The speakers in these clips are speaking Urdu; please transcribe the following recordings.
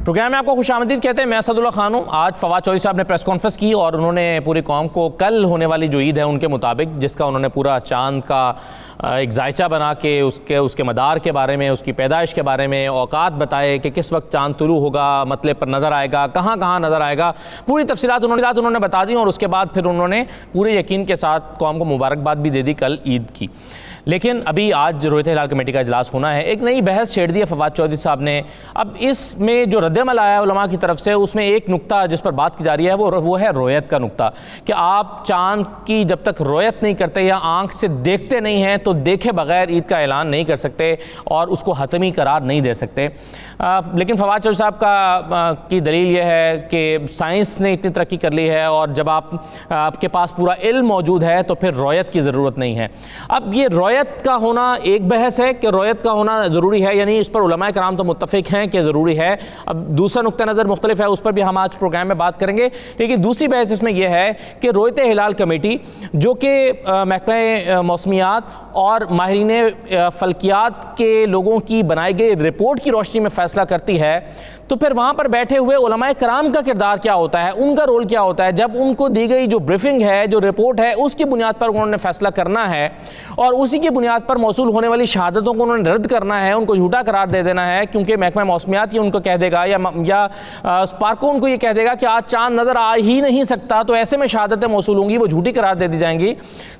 پروگرام میں آپ کو خوش آمدید کہتے ہیں. میں اسداللہ خان ہوں. آج فواد چودھری صاحب نے پریس کانفرنس کی اور انہوں نے پوری قوم کو کل ہونے والی جو عید ہے ان کے مطابق، جس کا انہوں نے پورا چاند کا ایک ذائچہ بنا کے اس کے مدار کے بارے میں، اس کی پیدائش کے بارے میں اوقات بتائے کہ کس وقت چاند طلوع ہوگا، مطلب پر نظر آئے گا، کہاں کہاں نظر آئے گا، پوری تفصیلات انہوں نے بتا دیں. اور اس کے بعد پھر انہوں نے پورے یقین کے ساتھ قوم کو مبارکباد بھی دے دی کل عید کی. لیکن ابھی آج رویت ہلال کمیٹی کا اجلاس ہونا ہے. ایک نئی بحث چھیڑ دی ہے فواد چودھری صاحب نے. اب اس میں جو رد عمل آیا ہے علماء کی طرف سے، اس میں ایک نقطہ جس پر بات کی جا رہی ہے وہ ہے رویت کا نقطہ، کہ آپ چاند کی جب تک رویت نہیں کرتے یا آنکھ سے دیکھتے نہیں ہیں تو دیکھے بغیر عید کا اعلان نہیں کر سکتے اور اس کو حتمی قرار نہیں دے سکتے. لیکن فواد چودھری صاحب کی دلیل یہ ہے کہ سائنس نے اتنی ترقی کر لی ہے اور جب آپ کے پاس پورا علم موجود ہے تو پھر رویت کی ضرورت نہیں ہے. اب یہ رویت کا ہونا ایک بحث ہے کہ رویت کا ہونا ضروری ہے، یعنی اس پر علماء کرام تو متفق ہیں کہ ضروری ہے. اب دوسرا نقطہ نظر مختلف ہے، اس پر بھی ہم آج پروگرام میں بات کریں گے. لیکن دوسری بحث اس میں یہ ہے کہ رویت ہلال کمیٹی جو کہ محکمہ موسمیات اور ماہرین فلکیات کے لوگوں کی بنائی گئی رپورٹ کی روشنی میں فیصلہ کرتی ہے، تو پھر وہاں پر بیٹھے ہوئے علماء کرام کا کردار کیا ہوتا ہے، ان کا رول کیا ہوتا ہے جب ان کو دی گئی جو بریفنگ ہے، جو رپورٹ ہے، اس کی بنیاد پر انہوں نے فیصلہ کرنا ہے اور اسی کی بنیاد پر موصول ہونے والی شہادتوں کو انہوں نے رد کرنا ہے، ان کو جھوٹا قرار دے دینا ہے، کیونکہ محکمہ موسمیات یہ ان کو کہہ دے گا یا اسپارکو ان کو یہ کہہ دے گا کہ آج چاند نظر آ ہی نہیں سکتا، تو ایسے میں شہادتیں موصول ہوں گی، وہ جھوٹی قرار دے دی جائیں گی.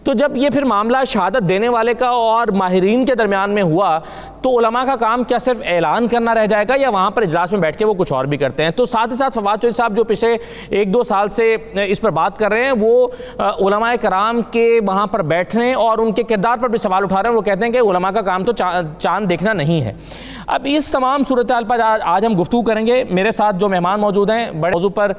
تو جب یہ پھر معاملہ شہادت دینے والے کا اور ماہرین کے درمیان میں ہوا تو علماء کا کام کیا صرف اعلان کرنا رہ جائے گا یا وہاں پر اجلاس میں بیٹھ کے وہ کچھ اور بھی کرتے ہیں؟ تو ساتھ ہی ساتھ فواد چودھری صاحب جو پچھلے 1-2 سال سے اس پر بات کر رہے ہیں، وہ علماء کرام کے وہاں پر بیٹھنے اور ان کے کردار پر بھی سوال اٹھا رہے ہیں. وہ کہتے ہیں کہ علماء کا کام تو چاند دیکھنا نہیں ہے. اب اس تمام صورتحال پر آج ہم گفتگو کریں گے. میرے ساتھ جو مہمان موجود ہیں بڑے موضوع پر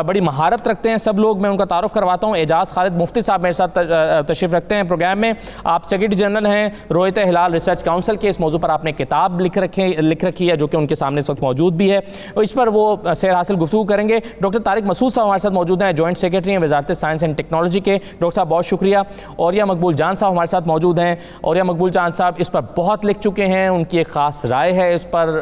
بڑی مہارت رکھتے ہیں سب لوگ. میں ان کا تعارف کرواتا ہوں. اعجاز خالد مفتی صاحب میرے ساتھ تشریف رکھتے ہیں پروگرام میں. آپ سیکرٹری جنرل ہیں رویت ہلال ریسرچ کاؤنسل کے. اس موضوع پر آپ نے کتاب لکھ رکھی ہے جو کہ ان کے سامنے اس وقت موجود بھی ہے. اس پر وہ سیر حاصل گفتگو کریں گے. ڈاکٹر طارق مسعود صاحب ہمارے ساتھ موجود ہیں، جوائنٹ سیکرٹری ہیں وزارت سائنس اینڈ ٹیکنالوجی کے. ڈاکٹر صاحب بہت شکریہ. اوریا مقبول جان صاحب ہمارے ساتھ موجود ہیں. اوریا مقبول جان صاحب اس پر بہت لکھ چکے ہیں، ان کی ایک خاص رائے ہے، اس پر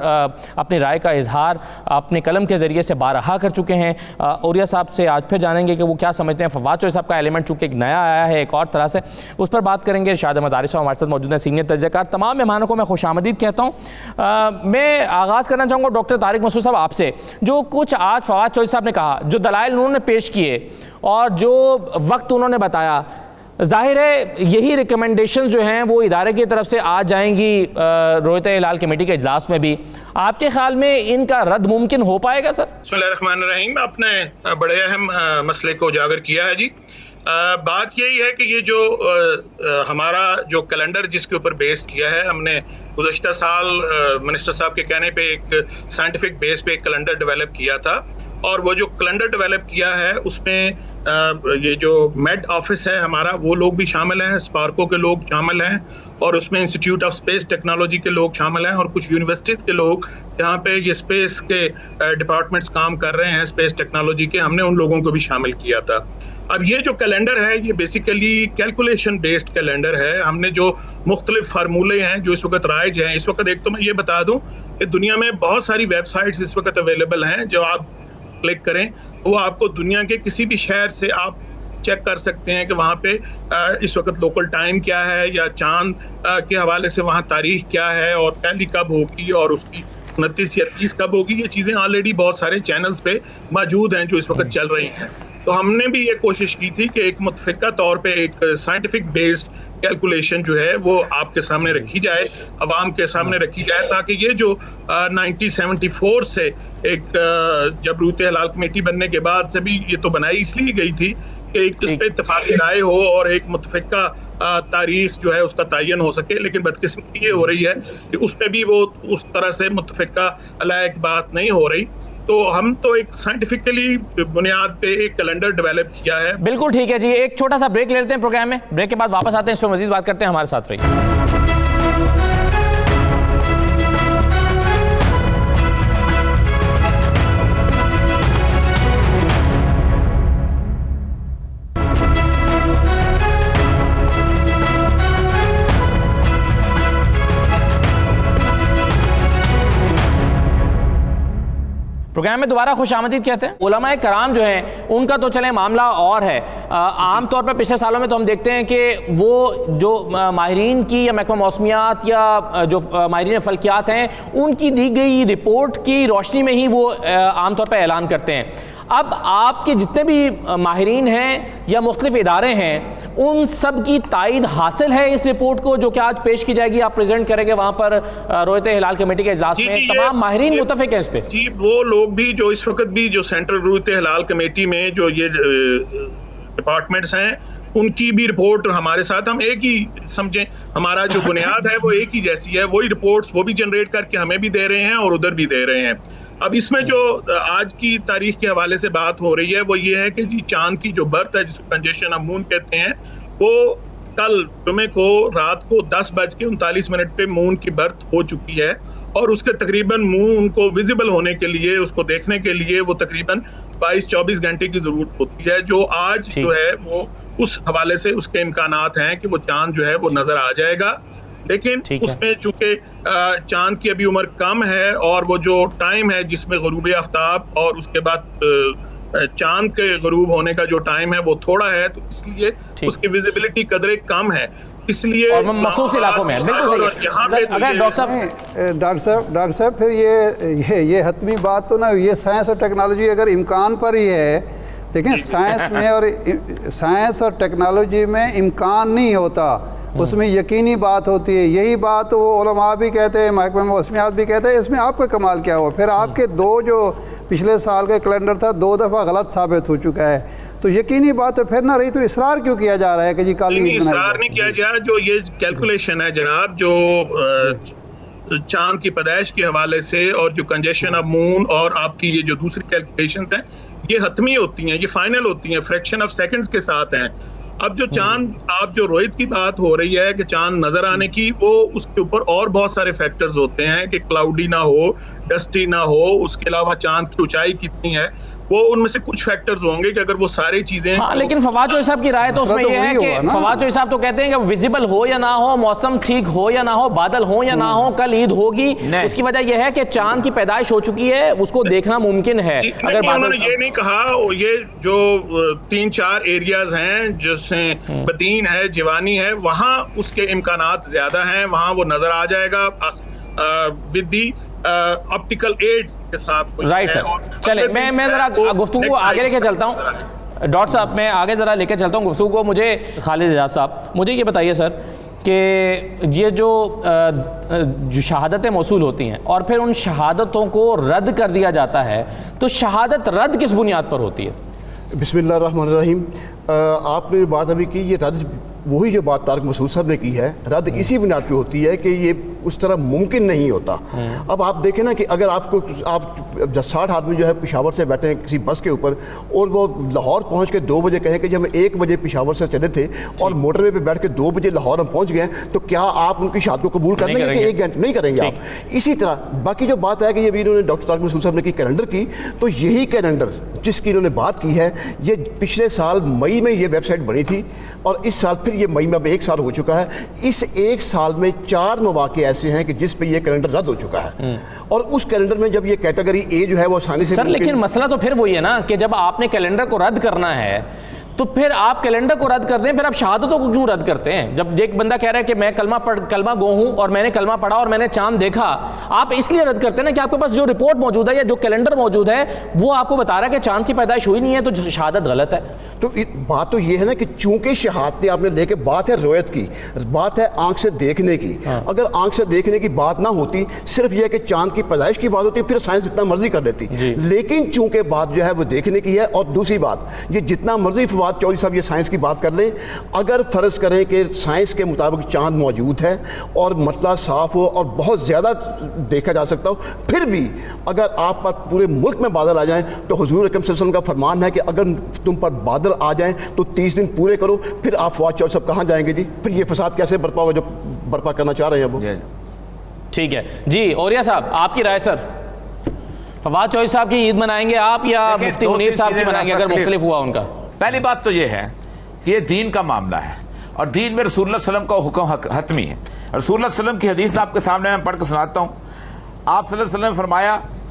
اپنی رائے کا اظہار اپنے قلم کے ذریعے سے بارہا کر چکے ہیں. اوریا صاحب سے آج پھر جانیں گے کہ وہ کیا سمجھتے ہیں. فواد چودھری صاحب کا ایلیمنٹ چونکہ ایک نیا آیا ہے ایک اور طرح سے، اس پر بات کریں گے. ارشاد احمد عارف صاحب ہمارے ساتھ موجود ہیں، سینئر تجزیہ کار. تمام مہمانوں کو میں خوش آمدید کہتا ہوں. میں آغاز کرنا چاہوں گا ڈاکٹر طارق مسعود صاحب آپ سے. جو کچھ آج فواد چودھری صاحب نے کہا، جو دلائل انہوں نے پیش کیے اور جو وقت انہوں نے بتایا، ظاہر ہے یہی ریکمنڈیشن جو ہیں وہ ادارے کی طرف سے آ جائیں گی رویت ہلال کمیٹی کے اجلاس میں بھی. آپ کے خیال میں ان کا رد ممکن ہو پائے گا سر؟ بسم اللہ الرحمن الرحیم. آپ نے بڑے اہم مسئلے کو اجاگر کیا ہے جی. بات یہی ہے کہ یہ جو ہمارا جو کیلنڈر جس کے اوپر بیس کیا ہے، ہم نے گزشتہ سال منسٹر صاحب کے کہنے پہ ایک سائنٹیفک بیس پہ ایک کیلنڈر ڈیولپ کیا تھا. اور وہ جو کیلنڈر ڈیولپ کیا ہے اس میں یہ جو میڈ آفس ہے ہمارا، وہ لوگ بھی شامل ہیں، اسپارکو کے لوگ شامل ہیں، اور اس میں انسٹیٹیوٹ آف اسپیس ٹیکنالوجی کے لوگ شامل ہیں، اور کچھ یونیورسٹیز کے لوگ جہاں پہ یہ اسپیس کے ڈپارٹمنٹس کام کر رہے ہیں اسپیس ٹیکنالوجی کے، ہم نے ان لوگوں کو بھی شامل کیا تھا. اب یہ جو کیلنڈر ہے یہ بیسیکلی کیلکولیشن بیسڈ کیلنڈر ہے. ہم نے جو مختلف فارمولے ہیں جو اس وقت رائج ہیں، اس وقت ایک تو میں یہ بتا دوں کہ دنیا میں بہت ساری ویب سائٹس اس وقت اویلیبل ہیں، جو آپ کلک کریں وہ آپ کو دنیا کے کسی بھی شہر سے آپ چیک کر سکتے ہیں کہ وہاں پہ اس وقت لوکل ٹائم کیا ہے، یا چاند کے حوالے سے وہاں تاریخ کیا ہے، اور پہلی کب ہوگی اور اس کی 29 یا 30 کب ہوگی. یہ چیزیں آلریڈی بہت سارے چینلز پہ موجود ہیں جو اس وقت چل رہی ہیں. تو ہم نے بھی یہ کوشش کی تھی کہ ایک متفقہ طور پہ ایک سائنٹیفک بیسڈ کیلکولیشن جو ہے وہ آپ کے سامنے رکھی جائے، عوام کے سامنے رکھی جائے، تاکہ یہ جو 1974 سے ایک جب رویت ہلال کمیٹی بننے کے بعد سے بھی یہ تو بنائی اس لیے گئی تھی کہ ایک اس پہ اتفاقی رائے ہو اور ایک متفقہ تاریخ جو ہے اس کا تعین ہو سکے. لیکن بدقسمتی یہ ہو رہی ہے کہ اس پہ بھی وہ اس طرح سے متفقہ لائق بات نہیں ہو رہی. تو ہم تو ایک سائنٹیفکلی بنیاد پہ ایک کیلنڈر ڈیولپ کیا ہے. بالکل ٹھیک ہے جی. ایک چھوٹا سا بریک لیتے ہیں پروگرام میں. بریک کے بعد واپس آتے ہیں، اس پہ مزید بات کرتے ہیں. ہمارے ساتھ رہیے. پروگرام میں دوبارہ خوش آمدید کہتے ہیں. علماء کرام جو ہیں ان کا تو چلیں معاملہ اور ہے. عام طور پر پچھلے سالوں میں تو ہم دیکھتے ہیں کہ وہ جو ماہرین کی یا محکمہ موسمیات یا جو ماہرین فلکیات ہیں ان کی دی گئی رپورٹ کی روشنی میں ہی وہ عام طور پر اعلان کرتے ہیں. اب آپ کے جتنے بھی ماہرین ہیں یا مختلف ادارے ہیں ان سب کی تائید حاصل ہے اس رپورٹ کو جو کہ آج پیش کی جائے گی, آپ پریزنٹ کریں گے وہاں پر رویت ہلال کمیٹی کے اجلاس میں؟ تمام ماہرین متفق ہیں اس پہ؟ جی, وہ لوگ بھی جو اس وقت بھی جو سینٹرل رویت ہلال کمیٹی میں جو یہ ڈپارٹمنٹس ہیں ان کی بھی رپورٹ ہمارے ساتھ, ہم ایک ہی سمجھیں, ہمارا جو بنیاد ہے وہ ایک ہی جیسی ہے, وہی رپورٹس وہ بھی جنریٹ کر کے ہمیں بھی دے رہے ہیں اور ادھر بھی دے رہے ہیں. اب اس میں جو آج کی تاریخ کے حوالے سے بات ہو رہی ہے وہ یہ ہے کہ جی چاند کی جو برتھ ہے جس کو کنجیشن آف مون کہتے ہیں, وہ کل جمعے کو رات کو 10:39 پہ مون کی برتھ ہو چکی ہے اور اس کے تقریباً مون کو ویزیبل ہونے کے لیے, اس کو دیکھنے کے لیے وہ تقریباً 22-24 گھنٹے کی ضرورت ہوتی ہے, جو آج جو ہے وہ اس حوالے سے اس کے امکانات ہیں کہ وہ چاند جو ہے وہ نظر آ جائے گا. لیکن اس میں چونکہ چاند کی ابھی عمر کم ہے اور وہ جو ٹائم ہے جس میں غروب آفتاب اور اس کے بعد چاند کے غروب ہونے کا جو ٹائم ہے وہ تھوڑا ہے, تو اس لیے اس کی ویزیبلٹی قدرے کم ہے, اس لیے مخصوص علاقوں میں. ڈاکٹر صاحب پھر یہ حتمی بات تو نہ, یہ سائنس اور ٹیکنالوجی اگر امکان پر ہی ہے, دیکھیں سائنس میں اور سائنس اور ٹیکنالوجی میں امکان نہیں ہوتا, اس میں یقینی بات ہوتی ہے. یہی بات وہ علماء بھی کہتے ہیں, محکمہ موسمیات بھی کہتے ہیں. اس میں آپ کا کمال کیا ہوا؟ پھر آپ کے دو جو پچھلے سال کا کیلنڈر تھا 2 دفعہ غلط ثابت ہو چکا ہے, تو یقینی بات تو پھر نہ رہی, تو اصرار کیوں کیا جا رہا ہے کہ جی کل عید منائی؟ اصرار نہیں کیا جائے, جو یہ کیلکولیشن ہے جناب, جو چاند کی پیدائش کے حوالے سے اور جو کنجیشن آف مون اور آپ کی یہ جو دوسری کیلکولیشن ہیں یہ حتمی ہوتی ہیں, یہ فائنل ہوتی ہیں, فریکشن آف سیکنڈز کے ساتھ ہیں. اب جو چاند, آپ جو روہت کی بات ہو رہی ہے کہ چاند نظر آنے کی, وہ اس کے اوپر اور بہت سارے فیکٹرز ہوتے ہیں کہ کلاؤڈی نہ ہو, ڈسٹی نہ ہو, اس کے علاوہ چاند کی اونچائی کتنی ہے, وہ ان میں سے کچھ فیکٹرز ہوں گے کہ اگر وہ ساری چیزیں. ہاں, لیکن فواد چوہدری صاحب کی رائے تو اس میں یہ ہے کہ فواد چوہدری صاحب تو کہتے ہیں کہ ویزیبل ہو یا نہ ہو, موسم ٹھیک ہو یا نہ ہو, بادل ہو یا نہ ہو, کل عید ہوگی. اس کی وجہ یہ ہے کہ چاند کی پیدائش ہو چکی ہے, اس کو دیکھنا ممکن ہے. اگر انہوں نے یہ نہیں کہا, یہ جو 3-4 ایریاز ہیں جیسے بدین ہے, جوانی ہے, وہاں اس کے امکانات زیادہ ہیں, وہاں وہ نظر آ جائے گا ود دی آپٹیکل ایڈز کے ساتھ. رائٹ سر, چلیں میں ذرا گفتگو کو آگے لے کے چلتا ہوں. ڈاکٹر صاحب میں آگے ذرا لے کے چلتا ہوں گفتگو کو. مجھے خالد اعجاز صاحب, مجھے یہ بتائیے سر کہ یہ جو شہادتیں موصول ہوتی ہیں اور پھر ان شہادتوں کو رد کر دیا جاتا ہے, تو شہادت رد کس بنیاد پر ہوتی ہے؟ بسم اللہ الرحمن الرحیم. آپ نے بات ابھی کی, یہ رد وہی جو بات طارق مسعود صاحب نے کی ہے, رد اسی بنیاد پہ ہوتی ہے کہ یہ اس طرح ممکن نہیں ہوتا. اب آپ دیکھیں نا کہ اگر آپ 60 آدمی جو ہے پشاور سے بیٹھے ہیں کسی بس کے اوپر اور وہ لاہور پہنچ کے 2 بجے کہیں کہ جی ہم 1 بجے پشاور سے چلے تھے اور موٹر وے پہ بیٹھ کے 2 بجے لاہور ہم پہنچ گئے, تو کیا آپ ان کی شہادت کو قبول کر لیں گے کہ 1 گھنٹے نہیں کریں گے آپ؟ اسی طرح باقی جو بات ہے کہ یہ بھی انہوں نے ڈاکٹر طارق مسعود صاحب نے کی کیلنڈر کی, تو یہی کیلنڈر جس کی انہوں نے بات کی ہے, یہ پچھلے سال مئی میں یہ ویب سائٹ بنی تھی اور اس سال پھر یہ مئی میں اب 1 سال ہو چکا ہے. اس 1 سال میں 4 مواقع ایسے ہیں کہ جس پہ یہ کیلنڈر رد ہو چکا ہے, اور اس کیلنڈر میں جب یہ کیٹیگری اے جو ہے وہ آسانی سے. سر لیکن مسئلہ تو پھر وہی ہے نا کہ جب آپ نے کیلنڈر کو رد کرنا ہے تو پھر آپ کیلنڈر کو رد کر دیں, پھر آپ شہادتوں کو کیوں رد کرتے ہیں؟ جب ایک بندہ کہہ رہا ہے کہ میں کلمہ گو ہوں اور میں نے کلمہ پڑھا اور میں نے چاند دیکھا, آپ اس لیے رد کرتے ہیں نا کہ آپ کے پاس جو رپورٹ موجود ہے یا جو کیلنڈر موجود ہے وہ آپ کو بتا رہا ہے کہ چاند کی پیدائش ہوئی نہیں ہے, تو شہادت غلط ہے. تو بات تو یہ ہے نا کہ چونکہ شہادتیں آپ نے لے کے, بات ہے رویت کی, بات ہے آنکھ سے دیکھنے کی. اگر آنکھ سے دیکھنے کی بات نہ ہوتی, صرف یہ کہ چاند کی پیدائش کی بات ہوتی, پھر سائنس جتنا مرضی کر لیتی. لیکن چونکہ بات جو ہے وہ دیکھنے کی ہے, اور دوسری بات یہ جتنا مرضی فواد چوہدری صاحب یہ سائنس کی بات کر لیں, اگر فرض کریں کہ سائنس کے مطابق چاند موجود ہے اور مسئلہ صاف ہو اور بہت زیادہ دیکھا جا سکتا ہو, پھر بھی اگر آپ پر پورے ملک میں بادل آ جائیں تو حضور اکرم صلی اللہ علیہ وسلم کا فرمان ہے کہ اگر تم پر بادل آ جائیں تو 30 دن پورے کرو, پھر آپ فواد چوہدری صاحب کہاں جائیں گے جی؟ پھر یہ فساد کیسے برپا ہوگا جو برپا کرنا چاہ رہے ہیں وہ؟ ٹھیک ہے جی. اوریا صاحب آپ کی رائے سر, فواد چوہدری صاحب کی عید منائیں گے آپ یا مفتی منیر صاحب کی منائیں گے اگر مختلف ہوا ان کا؟ پہلی بات تو یہ ہے کہ یہ دین کا معاملہ ہے اور دین میں رسول اللہ صلی اللہ علیہ وسلم کا حکم حتمی ہے. رسول اللہ صلی اللہ علیہ وسلم کی حدیث آپ کے سامنے میں پڑھ کے سناتا ہوں. آپ صلی اللہ علیہ وسلم نے فرمایا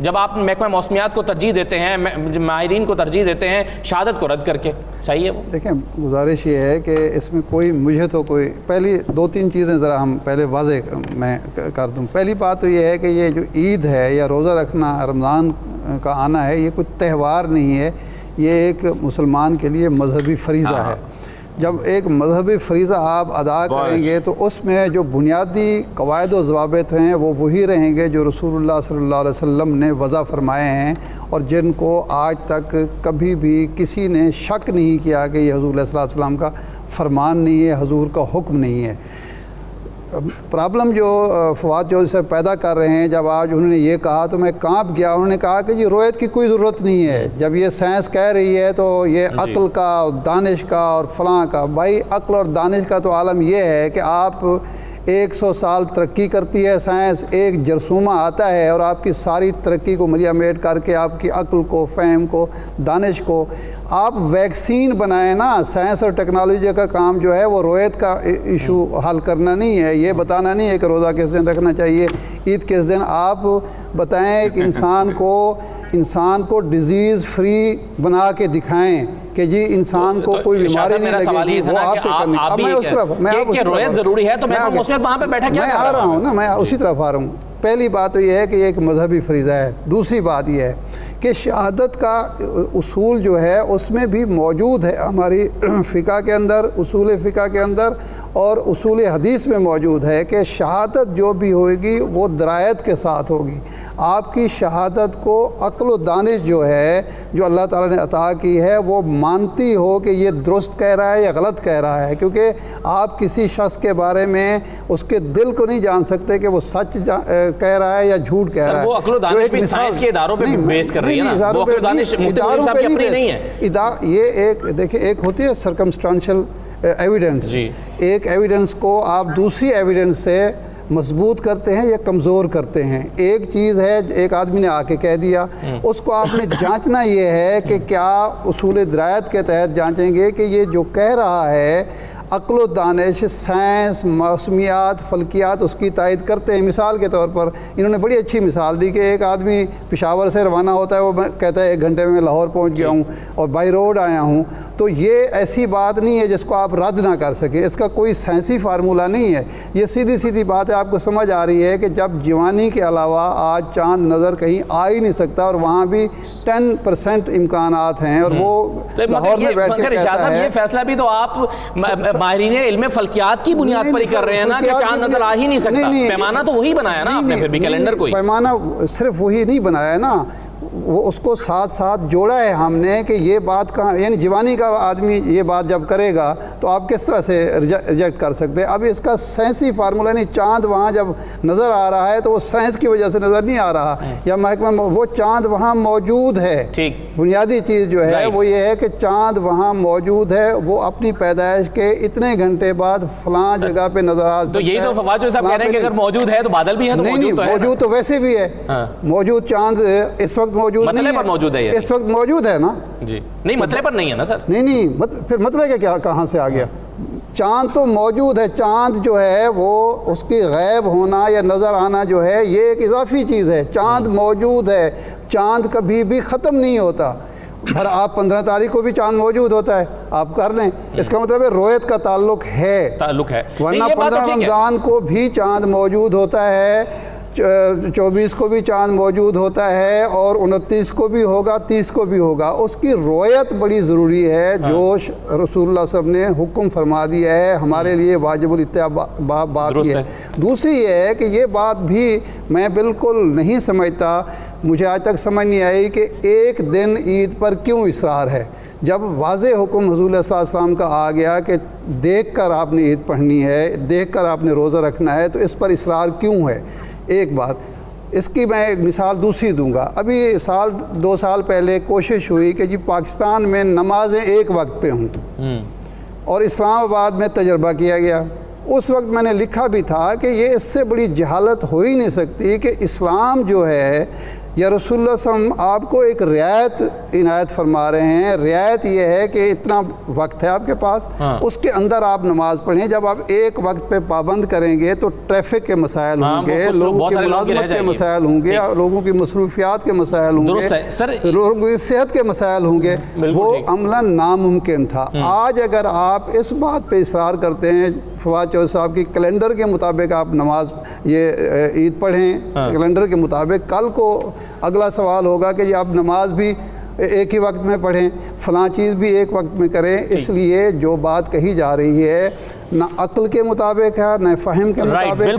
جب آپ محکمہ موسمیات کو ترجیح دیتے ہیں، ماہرین کو ترجیح دیتے ہیں شہادت کو رد کر کے، صحیح ہے وہ؟ دیکھیں گزارش یہ ہے کہ اس میں کوئی مجھے تو کوئی پہلی 2-3 چیزیں ذرا ہم پہلے واضح میں کر دوں. پہلی بات تو یہ ہے کہ یہ جو عید ہے یا روزہ رکھنا، رمضان کا آنا ہے، یہ کوئی تہوار نہیں ہے، یہ ایک مسلمان کے لیے مذہبی فریضہ ہے. جب ایک مذہبی فریضہ آپ ادا کریں گے تو اس میں جو بنیادی قواعد و ضوابط ہیں وہ وہی رہیں گے جو رسول اللہ صلی اللہ علیہ وسلم نے وضع فرمائے ہیں، اور جن کو آج تک کبھی بھی کسی نے شک نہیں کیا کہ یہ حضور علیہ السلام کا فرمان نہیں ہے، حضور کا حکم نہیں ہے. پرابلم جو فواد چودھری سے پیدا کر رہے ہیں، جب آج انہوں نے یہ کہا تو میں کانپ گیا. انہوں نے کہا کہ یہ رویت کی کوئی ضرورت نہیں ہے، جب یہ سائنس کہہ رہی ہے تو یہ عقل کا، دانش کا اور فلاں کا. بھائی عقل اور دانش کا تو عالم یہ ہے کہ آپ 100 سال ترقی کرتی ہے سائنس، ایک جرثومہ آتا ہے اور آپ کی ساری ترقی کو ملیا میٹ کر کے آپ کی عقل کو، فہم کو، دانش کو آپ ویکسین بنائیں نا. سائنس اور ٹیکنالوجی کا کام جو ہے وہ رویت کا ایشو حل کرنا نہیں ہے، یہ بتانا نہیں ہے کہ روزہ کس دن رکھنا چاہیے، عید کس دن. آپ بتائیں کہ انسان کو ڈیزیز فری بنا کے دکھائیں کہ جی انسان کو کوئی بیماری نہیں لگے گی، وہ آپ کے کرنے. اب میں اس طرف رویت ضروری ہے تو میں وہاں پہ بیٹھا کیا میں آ رہا ہوں نا، میں اسی طرف آ رہا ہوں. پہلی بات تو یہ ہے کہ یہ ایک مذہبی فریضہ ہے. دوسری بات یہ ہے کہ شہادت کا اصول جو ہے اس میں بھی موجود ہے ہماری فقہ کے اندر، اصول فقہ کے اندر اور اصول حدیث میں موجود ہے کہ شہادت جو بھی ہوگی وہ درایت کے ساتھ ہوگی. آپ کی شہادت کو عقل و دانش جو ہے، جو اللہ تعالیٰ نے عطا کی ہے، وہ مانتی ہو کہ یہ درست کہہ رہا ہے یا غلط کہہ رہا ہے. کیونکہ آپ کسی شخص کے بارے میں اس کے دل کو نہیں جان سکتے کہ وہ سچ کہہ رہا ہے یا جھوٹ کہہ رہا ہے. وہ عقل و دانش بھی سائنس کے اداروں پہ بیس کر رہی ہے نا، وہ عقل و دانش مختلف صاحب کی اپنی نہیں ہے. یہ ایک دیکھیں، ایک ہوتی ہے سرکمسٹانشل ایویڈنس. ایک ایویڈنس کو آپ دوسری ایویڈنس سے مضبوط کرتے ہیں یا کمزور کرتے ہیں. ایک چیز ہے ایک آدمی نے آ کے کہہ دیا، اس کو آپ نے جانچنا یہ ہے کہ کیا اصول درایت کے تحت جانچیں گے کہ یہ جو کہہ رہا ہے عقل و دانش، سائنس، موسمیات، فلکیات اس کی تائید کرتے ہیں. مثال کے طور پر انہوں نے بڑی اچھی مثال دی کہ ایک آدمی پشاور سے روانہ ہوتا ہے، وہ کہتا ہے 1 گھنٹے میں لاہور پہنچ گیا ہوں اور بائی روڈ آیا ہوں. تو یہ ایسی بات نہیں ہے جس کو آپ رد نہ کر سکیں، اس کا کوئی سائنسی فارمولہ نہیں ہے. یہ سیدھی سیدھی بات ہے، آپ کو سمجھ آ رہی ہے کہ جب جوانی کے علاوہ آج چاند نظر کہیں آ ہی نہیں سکتا اور وہاں بھی 10% امکانات ہیں، اور وہ لاہور میں بیٹھ کے کہتا ہے. یہ فیصلہ بھی تو آپ ماہرین علم فلکیات کی بنیاد پر ہی کر رہے ہیں نا کہ چاند نظر آ ہی نہیں سکتا. پیمانہ تو وہی بنایا نا آپ نے، پھر بھی کیلنڈر کوئی پیمانہ صرف وہی نہیں بنایا نا، وہ اس کو ساتھ ساتھ جوڑا ہے ہم نے کہ یہ بات کہاں، یعنی جوانی کا آدمی یہ بات جب کرے گا تو آپ کس طرح سے ریجیکٹ کر سکتے ہیں. اب اس کا سائنسی فارمولہ نہیں. چاند وہاں جب نظر آ رہا ہے تو وہ سائنس کی وجہ سے نظر نہیں آ رہا، یا محکمہ وہ چاند وہاں موجود ہے. بنیادی چیز جو ہے وہ یہ ہے کہ چاند وہاں موجود ہے، وہ اپنی پیدائش کے اتنے گھنٹے بعد فلاں جگہ پہ نظر آ سکتا ہے. تو یہی تو فواد چودھری صاحب کہہ رہے ہیں کہ اگر موجود ہے تو بادل بھی ہے. نہیں، موجود تو ویسے بھی ہے. موجود چاند اس وقت موجود نہیں ہے، پر موجود ہے، اس وقت موجود ہے نا. جی نہیں، مطلب پر نہیں ہے نا سر. نہیں، پھر مطلب کیا کہاں سے آ گیا؟ چاند تو موجود ہے. چاند جو ہے وہ اس کی غائب ہونا یا نظر آنا جو ہے یہ ایک اضافی چیز ہے. چاند موجود ہے، چاند کبھی بھی ختم نہیں ہوتا. پھر آپ 15 تاریخ کو بھی چاند موجود ہوتا ہے، آپ کر لیں. اس کا مطلب ہے رویت کا تعلق ہے، ورنہ 15 رمضان کو بھی چاند موجود ہوتا ہے، 24 کو بھی چاند موجود ہوتا ہے، اور 29 کو بھی ہوگا، 30 کو بھی ہوگا. اس کی رویت بڑی ضروری ہے، جو رسول اللہ صلی اللہ علیہ وسلم نے حکم فرما دیا ہے، ہمارے لیے واجب الاتباع بات یہ ہے. دوسری یہ ہے کہ یہ بات بھی میں بالکل نہیں سمجھتا، مجھے آج تک سمجھ نہیں آئی کہ ایک دن عید پر کیوں اصرار ہے. جب واضح حکم حضور صلی اللہ علیہ وسلم کا آ گیا کہ دیکھ کر آپ نے عید پڑھنی ہے، دیکھ کر آپ نے روزہ رکھنا ہے، تو اس پر اصرار کیوں ہے؟ ایک بات اس کی میں ایک مثال دوسری دوں گا. ابھی 1-2 سال پہلے کوشش ہوئی کہ جی پاکستان میں نمازیں ایک وقت پہ ہوں، اور اسلام آباد میں تجربہ کیا گیا. اس وقت میں نے لکھا بھی تھا کہ یہ اس سے بڑی جہالت ہو ہی نہیں سکتی کہ اسلام جو ہے یا رسول اللہ صلی اللہ علیہ وسلم آپ کو ایک رعایت عنایت فرما رہے ہیں. رعایت یہ ہے کہ اتنا وقت ہے آپ کے پاس, اس کے اندر آپ نماز پڑھیں. جب آپ ایک وقت پہ پابند کریں گے تو ٹریفک کے مسائل ہوں گے, لوگوں کی ملازمت کے مسائل ہوں گے, لوگوں کی مصروفیات کے مسائل ہوں گے, لوگوں کی صحت کے مسائل ہوں گے. وہ عملاً ناممکن تھا. آج اگر آپ اس بات پہ اصرار کرتے ہیں, فواد چودھری صاحب کی کیلنڈر کے مطابق آپ نماز یہ عید پڑھیں کیلنڈر کے مطابق, کل کو اگلا سوال ہوگا کہ یہ آپ نماز بھی ایک ہی وقت میں پڑھیں, فلاں چیز بھی ایک وقت میں کریں. اس لیے جو بات کہی جا رہی ہے نہ عقل کے مطابق ہے, نہ فہم کے مطابق ہے,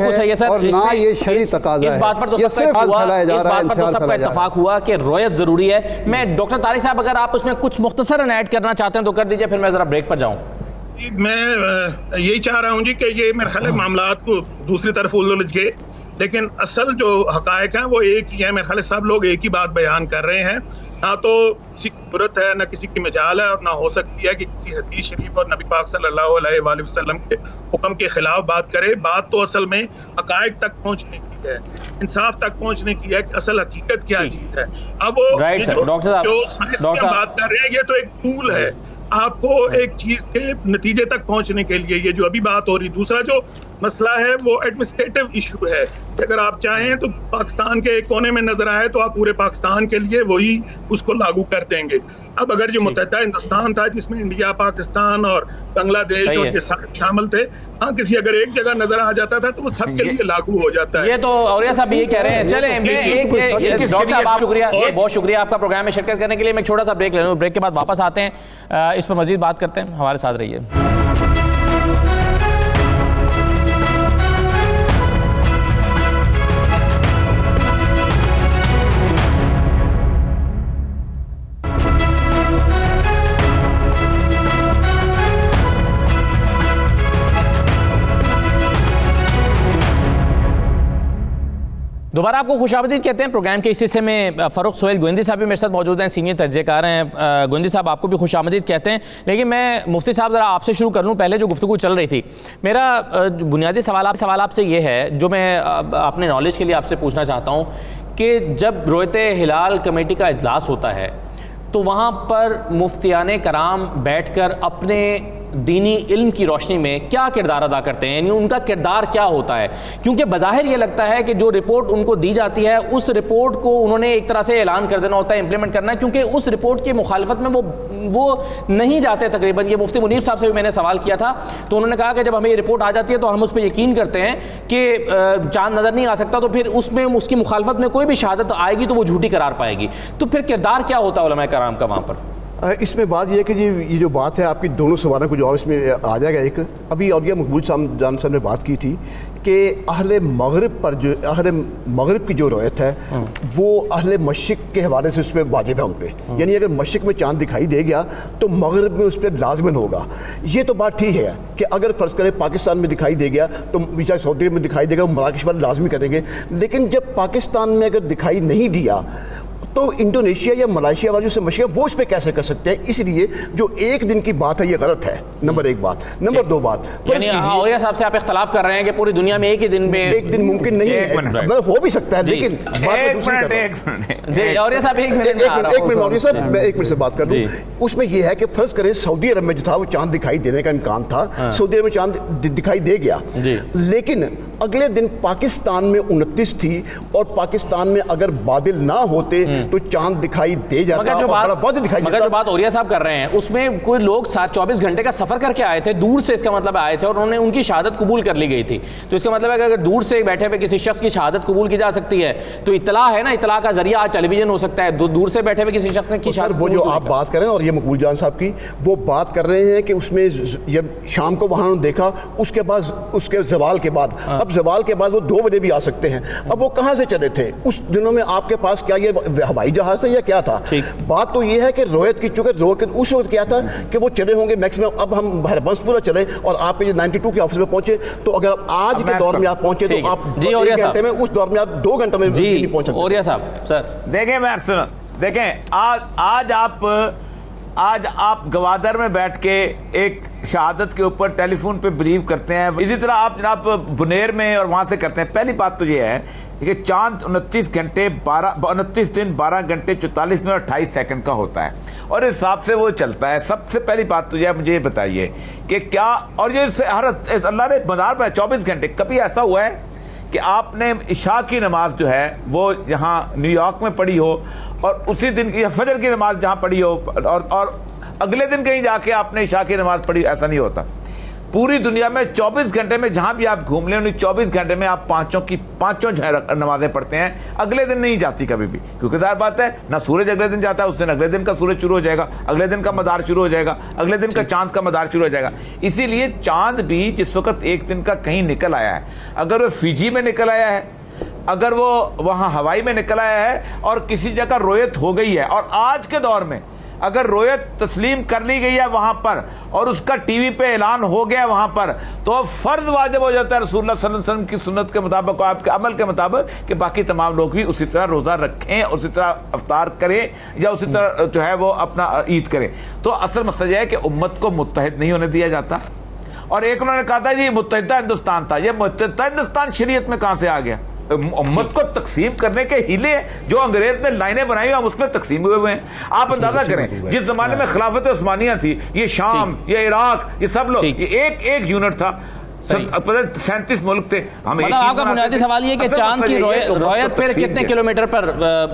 اور نہ یہ شرعی تقاضا ہے. اس بات پر تو سب کا اتفاق ہوا کہ رویت ضروری ہے. میں ڈاکٹر طارق صاحب اگر آپ اس میں کچھ مختصراً ایڈ کرنا چاہتے ہیں تو کر دیجئے, پھر میں ذرا بریک پر جاؤں. میں یہی چاہ رہا ہوں جی کہ یہ میرے خیال ہے معاملات کو دوسری طرف الجھ گئے, لیکن اصل جو حقائق ہیں وہ ایک ہی ہیں. میرے خیال ہے سب لوگ ایک ہی بات بیان کر رہے ہیں. نہ تو کسی کی ضرورت ہے, نہ کسی کی مجال ہے, اور نہ ہو سکتی ہے کہ کسی حدیث شریف اور نبی پاک صلی اللہ علیہ وآلہ وسلم کے حکم کے خلاف بات کرے. بات تو اصل میں حقائق تک پہنچنے کی ہے, انصاف تک پہنچنے کی ہے کہ اصل حقیقت کیا چیز ہے. اب وہ جو سائنس کی بات کر رہے ہیں یہ تو ایک ٹول ہے آپ کو ایک چیز کے نتیجے تک پہنچنے کے لیے. یہ جو ابھی بات ہو رہی, دوسرا جو مسئلہ ہے وہ ایڈمنسٹریٹو ایشو ہے. اگر آپ چاہیں تو پاکستان کے ایک کونے میں نظر آئے تو آپ پورے پاکستان کے لیے وہی اس کو لاگو کر دیں گے. اب اگر جو متحدہ ہندوستان تھا جس میں انڈیا, پاکستان اور بنگلہ دیش اور یہ سارے شامل تھے, ہاں کسی اگر ایک جگہ نظر آ جاتا تھا تو وہ سب کے لیے لاگو ہو جاتا ہے. یہ تو اولیاء صاحب یہ کہہ رہے ہیں. چلیں ڈاکٹر صاحب شکریہ, بہت شکریہ آپ کا پروگرام میں شرکت کرنے کے لیے. میں چھوٹا سا بریک لے لوں, بریک کے بعد واپس آتے ہیں, اس پر مزید بات کرتے ہیں. ہمارے ساتھ رہیے. دوبارہ آپ کو خوش آمدید کہتے ہیں. پروگرام کے اس حصے میں فروخ سہیل گوئندی صاحب بھی میرے ساتھ موجود ہیں, سینئر تجزیہ کار ہیں. گوئندی صاحب آپ کو بھی خوش آمدید کہتے ہیں. لیکن میں مفتی صاحب ذرا آپ سے شروع کر لوں. پہلے جو گفتگو چل رہی تھی, میرا بنیادی سوال آپ سے یہ ہے جو میں اپنے نالج کے لیے آپ سے پوچھنا چاہتا ہوں کہ جب رویت ہلال کمیٹی کا اجلاس ہوتا ہے تو وہاں پر مفتیان کرام بیٹھ کر اپنے دینی علم کی روشنی میں کیا کردار ادا کرتے ہیں, یعنی ان کا کردار کیا ہوتا ہے؟ کیونکہ بظاہر یہ لگتا ہے کہ جو رپورٹ ان کو دی جاتی ہے اس رپورٹ کو انہوں نے ایک طرح سے اعلان کر دینا ہوتا ہے, امپلیمنٹ کرنا ہے, کیونکہ اس رپورٹ کی مخالفت میں وہ نہیں جاتے تقریباً. یہ مفتی منیر صاحب سے بھی میں نے سوال کیا تھا تو انہوں نے کہا کہ جب ہمیں یہ رپورٹ آ جاتی ہے تو ہم اس پہ یقین کرتے ہیں کہ چاند نظر نہیں آ سکتا, تو پھر اس میں اس کی مخالفت میں کوئی بھی شہادت آئے گی تو وہ جھوٹی قرار پائے گی. تو پھر کردار کیا ہوتا ہے علماء کرام کا وہاں پر؟ اس میں بات یہ ہے کہ یہ جو بات ہے آپ کی دونوں سوالوں کو جواب اس میں آ جائے گا. ایک ابھی اولیاء مقبول جان صاحب نے بات کی تھی کہ اہل مغرب کی جو روایت ہے وہ اہل مشرق کے حوالے سے اس پہ واجب ہے ان پہ. یعنی اگر مشرق میں چاند دکھائی دے گیا تو مغرب میں اس پہ لازمن ہوگا. یہ تو بات ٹھیک ہے کہ اگر فرض کریں پاکستان میں دکھائی دے گیا تو چاہے سعودی میں دکھائی دے گا وہ مراکش والے لازمی کریں گے. لیکن جب پاکستان میں اگر دکھائی نہیں دیا تو انڈونیشیا یا ملائیشیا والے جو مشرق وہ اس پہ کیسے کر سکتے ہیں؟ اس لیے جو ایک دن کی بات ہے یہ غلط ہے. نمبر ایک بات. نمبر دو بات, یعنی اولیاء صاحب سے آپ اختلاف کر ررہے ہیں کہ پوری دنیا میں ایک ہی دن میں ایک دن ممکن نہیں ہے, ہو بھی سکتا ہے, لیکن میں ایک منٹ سے بات کر دوں. اس میں یہ ہے کہ فرض کریں سعودی عرب میں جو تھا وہ چاند دکھائی دینے کا امکان تھا, سعودی عرب میں چاند دکھائی دے گیا, لیکن اگلے دن پاکستان میں 29 تھی اور پاکستان میں اگر بادل نہ ہوتے تو چاند دکھائی دے جاتا اور بڑا واضح دکھائی دیتا. مگر جو بات اولیاء صاحب کر رہے ہیں اس میں کوئی لوگ 24 گھنٹے کا سفر کر کے آئے تھے, دور سے اس کا مطلب آئے تھے, اور انہوں نے ان کی شہادت قبول کر لی گئی تھی. تو اس کا مطلب ہے کہ اگر دور سے بیٹھے ہوئے کسی شخص کی شہادت قبول کی جا سکتی ہے تو اطلاع ہے نا, اطلاع کا ذریعہ آج ٹیلی ویژن ہو سکتا ہے. دور سے بیٹھے ہوئے کسی شخص کی شہادت, وہ جو آپ بات کر رہے ہیں اور یہ مقبول جان صاحب کی وہ بات کر رہے ہیں کہ اس میں جب شام کو وہاں دیکھا اس کے بعد اس کے زوال کے بعد, اب زوال کے بعد وہ 2 بجے بھی آ سکتے ہیں. اب وہ کہاں سے چلے تھے اس دنوں میں؟ آپ کے پاس کیا یہ ہوائی جہاز ہے یا کیا تھا؟ بات تو یہ ہے کہ رویت کی, چونکہ رویت اس وقت کیا تھا کہ وہ چلے ہوں گے میکسیمم. اب ہم بھربنس پورا چلے اور آپ کے 92 کے آفس میں پہنچے, تو اگر آج کے دور میں آپ پہنچے تو آپ 1 گھنٹے میں, اس دور میں آپ 2 گھنٹوں میں نہیں پہنچ سکتے. اولیاء صاحب سر دیکھیں میں دیکھیں آج آپ گوادر میں بیٹھ کے ایک شہادت کے اوپر ٹیلی فون پہ بلیو کرتے ہیں. اسی طرح آپ جناب بنیر میں اور وہاں سے کرتے ہیں. پہلی بات تو یہ ہے کہ چاند 29 دن 12 گھنٹے 44 منٹ اور 28 سیکنڈ کا ہوتا ہے اور اس حساب سے وہ چلتا ہے. سب سے پہلی بات تو یہ ہے, مجھے یہ بتائیے کہ کیا, اور یہ ہر اللہ نے مدار پر 24 گھنٹے, کبھی ایسا ہوا ہے کہ آپ نے عشاء کی نماز جو ہے وہ یہاں نیو یارک میں پڑھی ہو اور اسی دن کی فجر کی نماز جہاں پڑھی ہو اور اگلے دن کہیں جا کے آپ نے عشاء کی نماز پڑھی؟ ایسا نہیں ہوتا. پوری دنیا میں 24 گھنٹے میں جہاں بھی آپ گھوم لیں, انہیں 24 گھنٹے میں آپ پانچوں نمازیں پڑھتے ہیں. اگلے دن نہیں جاتی کبھی بھی, کیونکہ ظاہر بات ہے نہ سورج اگلے دن جاتا ہے, اس دن اگلے دن کا سورج شروع ہو جائے گا, اگلے دن کا مدار شروع ہو جائے گا, اگلے دن کا چاند کا مدار شروع ہو جائے گا. اسی لیے چاند بھی جس وقت ایک دن کا کہیں نکل آیا ہے, اگر وہ فیجی میں نکل آیا ہے, اگر وہ وہاں ہوائی میں نکل آیا ہے اور کسی جگہ رویت ہو گئی ہے, اور آج کے دور میں اگر رویت تسلیم کر لی گئی ہے وہاں پر اور اس کا ٹی وی پہ اعلان ہو گیا وہاں پر, تو فرض واجب ہو جاتا ہے رسول اللہ صلی اللہ علیہ وسلم کی سنت کے مطابق اور آپ کے عمل کے مطابق کہ باقی تمام لوگ بھی اسی طرح روزہ رکھیں, اسی طرح افطار کریں یا اسی طرح جو ہے وہ اپنا عید کریں. تو اصل مسئلہ یہ ہے کہ امت کو متحد نہیں ہونے دیا جاتا. اور ایک انہوں نے کہا تھا جی متحدہ ہندوستان تھا, یہ متحدہ ہندوستان شریعت میں کہاں سے آ گیا؟ امت کو تقسیم کرنے کے ہیلے جو انگریز نے لائنیں بنائی ہوئی ہم اس میں تقسیم ہوئے ہیں. آپ اندازہ کریں جس زمانے میں خلافت عثمانیہ تھی, یہ شام, یہ عراق, یہ سب لوگ ایک یونٹ تھا, 37 ملک تھے. مطلب آپ کا بنیادی سوال یہ کہ چاند کی رویت پھر کتنے کلومیٹر پر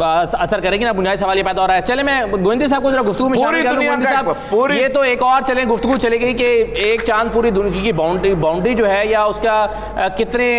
اثر کرے گی نا, بنیادی سوال یہ پیدا ہو رہا ہے. چلے میں گووندی صاحب کو ذرا گفتگو میں شامل کر لوں. گووندی صاحب یہ تو ایک اور چلیں گفتگو چلے گئی کہ ایک چاند پوری دنیا کی باؤنڈری جو ہے یا اس کا کتنے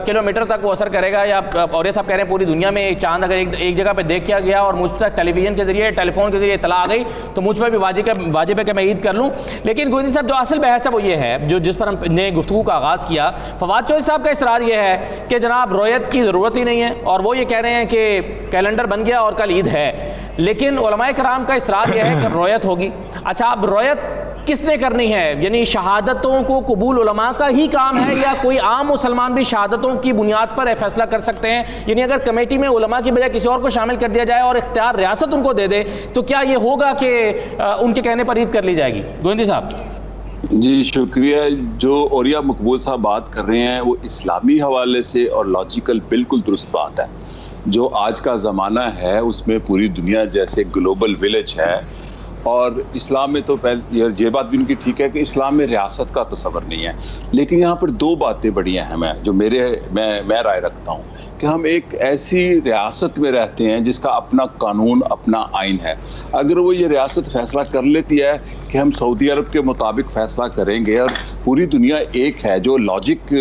کلومیٹر تک وہ اثر کرے گا, یا اور یہ صاحب کہہ رہے ہیں پوری دنیا میں ایک چاند اگر ایک جگہ پہ دیکھ کیا گیا اور مجھ تک ٹیلی ویژن کے ذریعے ٹیلی فون کے ذریعے اطلاع آ گئی تو مجھ پر بھی واجب ہے کہ میں عید کر لوں. لیکن گووندی صاحب جو اصل بحث ہے وہ یہ ہے, جس پر ہم نے گفتگو کا آغاز کیا, فواد چوہدری صاحب کا اصرار یہ ہے کہ جناب رویت کی ضرورت ہی نہیں ہے, اور وہ یہ کہہ رہے ہیں کہ کیلنڈر بن گیا اور کل عید ہے. لیکن علماء کرام کا اصرار یہ ہے کہ رویت ہوگی. اچھا, اب رویت کس نے کرنی ہے؟ یعنی شہادتوں کو قبول علماء کا ہی کام ہے یا کوئی عام مسلمان بھی شہادتوں کی بنیاد پر فیصلہ کر سکتے ہیں؟ یعنی اگر کمیٹی میں علماء کی بجائے کسی اور کو شامل کر دیا جائے اور اختیار ریاست ان کو دے دے تو کیا یہ ہوگا کہ ان کے کہنے پر عید کر لی جائے گی؟ گووندی صاحب. جی شکریہ. جو اوریہ مقبول صاحب بات کر رہے ہیں وہ اسلامی حوالے سے اور لاجیکل بالکل درست بات ہے. جو آج کا زمانہ ہے اس میں پوری دنیا جیسے گلوبل ولیج ہے, اور اسلام میں تو یہ بات بھی ان کی ٹھیک ہے کہ اسلام میں ریاست کا تصور نہیں ہے. لیکن یہاں پر دو باتیں بڑی اہم ہیں جو میں رائے رکھتا ہوں کہ ہم ایک ایسی ریاست میں رہتے ہیں جس کا اپنا قانون, اپنا آئین ہے. اگر وہ یہ ریاست فیصلہ کر لیتی ہے کہ ہم سعودی عرب کے مطابق فیصلہ کریں گے اور پوری دنیا ایک ہے, جو لاجک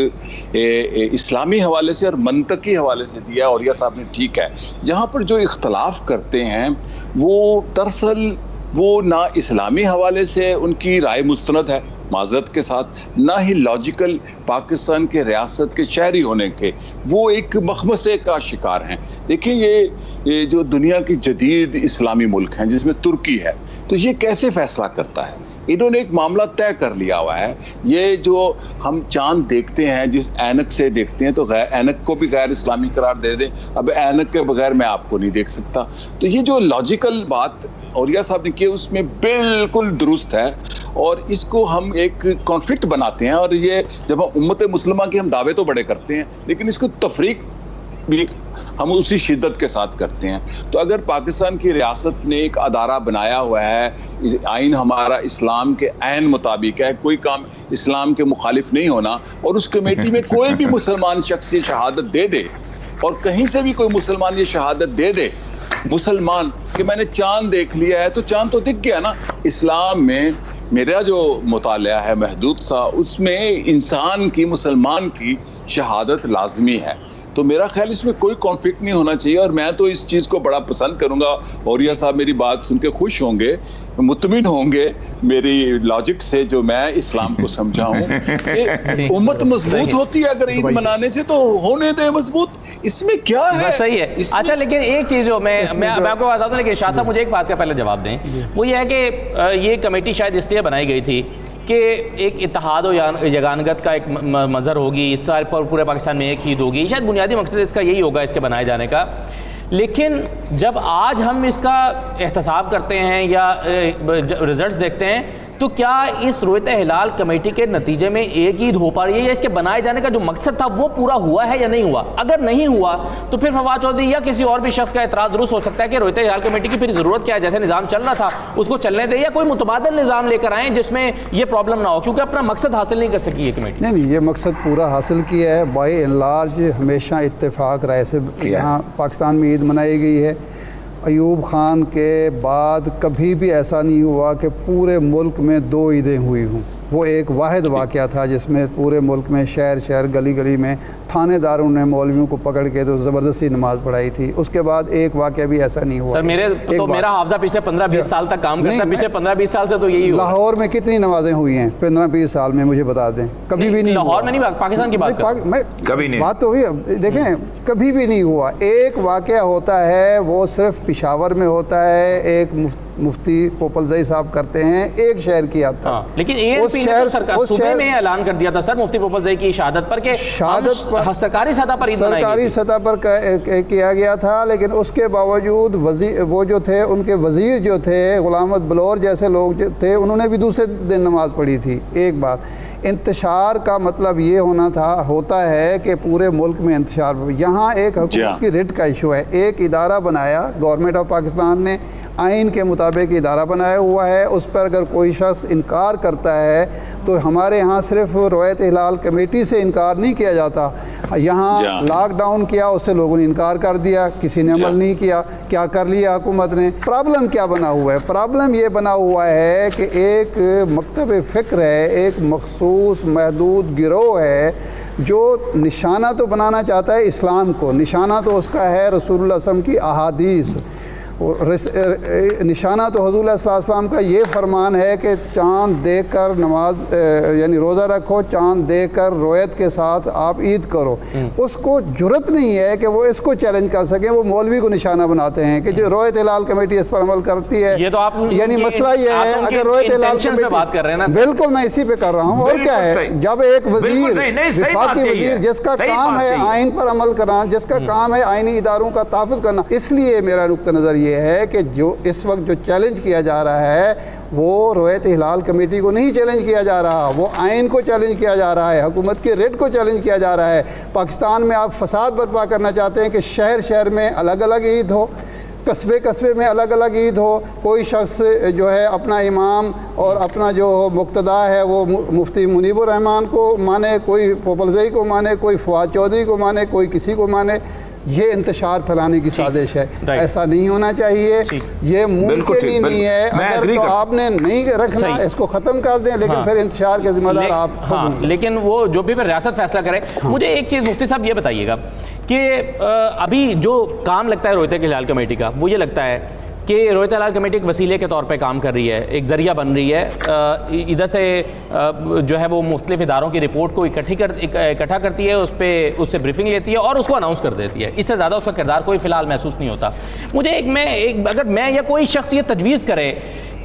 اسلامی حوالے سے اور منطقی حوالے سے دیا اور یہ صاحب نے ٹھیک ہے. یہاں پر جو اختلاف کرتے ہیں وہ دراصل وہ نہ اسلامی حوالے سے ان کی رائے مستند ہے معذرت کے ساتھ, نہ ہی لاجیکل پاکستان کے ریاست کے شہری ہونے کے, وہ ایک مخمصے کا شکار ہیں. دیکھیں یہ جو دنیا کی جدید اسلامی ملک ہیں جس میں ترکی ہے, تو یہ کیسے فیصلہ کرتا ہے؟ انہوں نے ایک معاملہ طے کر لیا ہوا ہے. یہ جو ہم چاند دیکھتے ہیں جس اینک سے دیکھتے ہیں تو اینک کو بھی غیر اسلامی قرار دے دیں, اب اینک کے بغیر میں آپ کو نہیں دیکھ سکتا. تو یہ جو لاجیکل بات اوریہ صاحب نے کی اس میں بالکل درست ہے, اور اس کو ہم ایک کانفلکٹ بناتے ہیں. اور یہ جب ہم امت مسلمہ کے ہم دعوے تو بڑے کرتے ہیں لیکن اس کو تفریق بھی ہم اسی شدت کے ساتھ کرتے ہیں. تو اگر پاکستان کی ریاست نے ایک ادارہ بنایا ہوا ہے, آئین ہمارا اسلام کے عین مطابق ہے, کوئی کام اسلام کے مخالف نہیں ہونا, اور اس کمیٹی میں کوئی بھی مسلمان شخص یہ شہادت دے دے, اور کہیں سے بھی کوئی مسلمان یہ شہادت دے دے مسلمان کہ میں نے چاند دیکھ لیا ہے, تو چاند تو دکھ گیا نا. اسلام میں میرا جو مطالعہ ہے محدود سا, اس میں انسان کی, مسلمان کی شہادت لازمی ہے. تو میرا خیال اس میں کوئی کانفلکٹ نہیں ہونا چاہیے, اور میں تو اس چیز کو بڑا پسند کروں گا. اوریہ صاحب میری بات سن کے خوش ہوں گے, مطمئن ہوں گے میری لاجک سے جو میں اسلام کو سمجھا ہوں کہ امت مضبوط ہوتی ہے اگر عید منانے سے, تو ہونے دے مضبوط, اس میں کیا ہے؟ صحیح ہے. اچھا, لیکن ایک چیز جو میں آپ کو بتا دوں, لیکن شاہ صاحب مجھے ایک بات کا پہلے جواب دیں, وہ یہ ہے کہ یہ کمیٹی شاید اس لیے بنائی گئی تھی کہ ایک اتحاد و یگانگت کا ایک مظہر ہوگی, اس سال پر پورے پاکستان میں ایک عید ہوگی, شاید بنیادی مقصد اس کا یہی ہوگا اس کے بنائے جانے کا. لیکن جب آج ہم اس کا احتساب کرتے ہیں یا رزلٹس دیکھتے ہیں تو کیا اس رویت ہلال کمیٹی کے نتیجے میں ایک عید ہو پا رہی ہے، یا اس کے بنائے جانے کا جو مقصد تھا وہ پورا ہوا ہے یا نہیں ہوا؟ اگر نہیں ہوا تو پھر فواد چودھری یا کسی اور بھی شخص کا اعتراض درست ہو سکتا ہے کہ رویت ہلال کمیٹی کی پھر ضرورت کیا ہے، جیسے نظام چل رہا تھا اس کو چلنے دے، یا کوئی متبادل نظام لے کر آئیں جس میں یہ پرابلم نہ ہو، کیونکہ اپنا مقصد حاصل نہیں کر سکی یہ کمیٹی۔ نہیں، یہ مقصد پورا حاصل کیا ہے، بائی اینڈ لارج ہمیشہ اتفاق رائے سے یہاں پاکستان میں عید منائی گئی ہے۔ ایوب خان کے بعد کبھی بھی ایسا نہیں ہوا کہ پورے ملک میں 2 عیدیں ہوئی ہوں۔ وہ ایک واحد واقعہ تھا جس میں پورے ملک میں شہر گلی گلی میں تھانے داروں نے مولویوں کو پکڑ کے تو زبردستی نماز پڑھائی تھی۔ اس کے بعد ایک واقعہ بھی ایسا نہیں ہوا۔ سر میرا حافظہ پچھلے 15-20 سال تک کام کرتا ہے، پچھلے 15-20 سال سے تو یہی ہوا۔ لاہور میں کتنی نمازیں ہوئی ہیں 15-20 سال میں؟ مجھے بتا دیں، کبھی بھی نہیں۔ لاہور میں نہیں، پاکستان کی بات کبھی نہیں، بات تو ہوئی، دیکھیں کبھی بھی نہیں ہوا۔ ایک واقعہ ہوتا ہے وہ صرف پشاور میں ہوتا ہے، ایک مفتی پوپلزئی صاحب کرتے ہیں ایک شہر کی یاد تھا، لیکن صوبے میں اعلان کر دیا تھا سر مفتی پوپلزئی کی شہادت پر کہ سرکاری سطح پر سرکاری سطح پر کیا گیا تھا، لیکن اس کے باوجود وہ جو تھے ان کے وزیر جو تھے غلام احمد بلور جیسے لوگ جو تھے انہوں نے بھی دوسرے دن نماز پڑھی تھی۔ ایک بات، انتشار کا مطلب یہ ہوتا ہے کہ پورے ملک میں انتشار۔ یہاں ایک حکومت کی ریٹ کا ایشو ہے، ایک ادارہ بنایا گورنمنٹ آف پاکستان نے، آئین کے مطابق ادارہ بنایا ہوا ہے، اس پر اگر کوئی شخص انکار کرتا ہے تو ہمارے ہاں صرف رویت ہلال کمیٹی سے انکار نہیں کیا جاتا، یہاں لاک ڈاؤن کیا، اس سے لوگوں نے انکار کر دیا، کسی نے عمل نہیں کیا، کیا کر لیا حکومت نے؟ پرابلم کیا بنا ہوا ہے؟ پرابلم یہ بنا ہوا ہے کہ ایک مکتب فکر ہے، ایک مخصوص محدود گروہ ہے جو نشانہ تو بنانا چاہتا ہے اسلام کو، نشانہ تو اس کا ہے رسول اللہ صلی اللہ علیہ وسلم کی احادیث، نشانہ تو حضور صلی اللہ علیہ وسلم کا یہ فرمان ہے کہ چاند دیکھ کر نماز یعنی روزہ رکھو، چاند دیکھ کر رویت کے ساتھ آپ عید کرو۔ اس کو جرت نہیں ہے کہ وہ اس کو چیلنج کر سکیں، وہ مولوی کو نشانہ بناتے ہیں کہ جو رویت ہلال کمیٹی اس پر عمل کرتی ہے۔ یہ تو آپ یعنی مسئلہ یہ ہے اگر رویت ہلال کمیٹی بات کر رہے ہیں نا، بالکل میں اسی پہ کر رہا ہوں، اور کیا ہے جب ایک وزیر وفاقی وزیر جس کا کام ہے آئین پر عمل کرنا، جس کا کام ہے آئینی اداروں کا تحفظ کرنا، اس لیے میرا نقطہ نظر یہ ہے کہ جو اس وقت جو چیلنج کیا جا رہا ہے وہ رویت ہلال کمیٹی کو نہیں چیلنج کیا جا رہا، وہ آئین کو چیلنج کیا جا رہا ہے، حکومت کے ریٹ کو چیلنج کیا جا رہا ہے۔ پاکستان میں آپ فساد برپا کرنا چاہتے ہیں کہ شہر میں الگ الگ عید ہو، قصبے میں الگ الگ عید ہو، کوئی شخص جو ہے اپنا امام اور اپنا جو مقتدا ہے وہ مفتی منیب الرحمان کو مانے، کوئی پوپلزئی کو مانے، کوئی فواد چودھری کو مانے، کوئی کسی کو مانے۔ یہ انتشار پھیلانے کی سازش ہے، ایسا نہیں ہونا چاہیے، یہ ممکن ہی نہیں ہے۔ اگر تو آپ نے نہیں رکھنا اس کو ختم کر دیں، لیکن پھر انتشار کے ذمہ دار آپ خود ہوں۔ لیکن وہ جو بھی ریاست فیصلہ کرے۔ مجھے ایک چیز مفتی صاحب یہ بتائیے گا کہ ابھی جو کام لگتا ہے رویت ہلال کمیٹی کا، وہ یہ لگتا ہے کہ رویت ہلال کمیٹی ایک وسیلے کے طور پہ کام کر رہی ہے، ایک ذریعہ بن رہی ہے، ادھر سے جو ہے وہ مختلف اداروں کی رپورٹ کو اکٹھا کرتی ہے، اس سے بریفنگ لیتی ہے اور اس کو اناؤنس کر دیتی ہے۔ اس سے زیادہ اس کا کردار کوئی فی الحال محسوس نہیں ہوتا۔ مجھے اگر میں یا کوئی شخص یہ تجویز کرے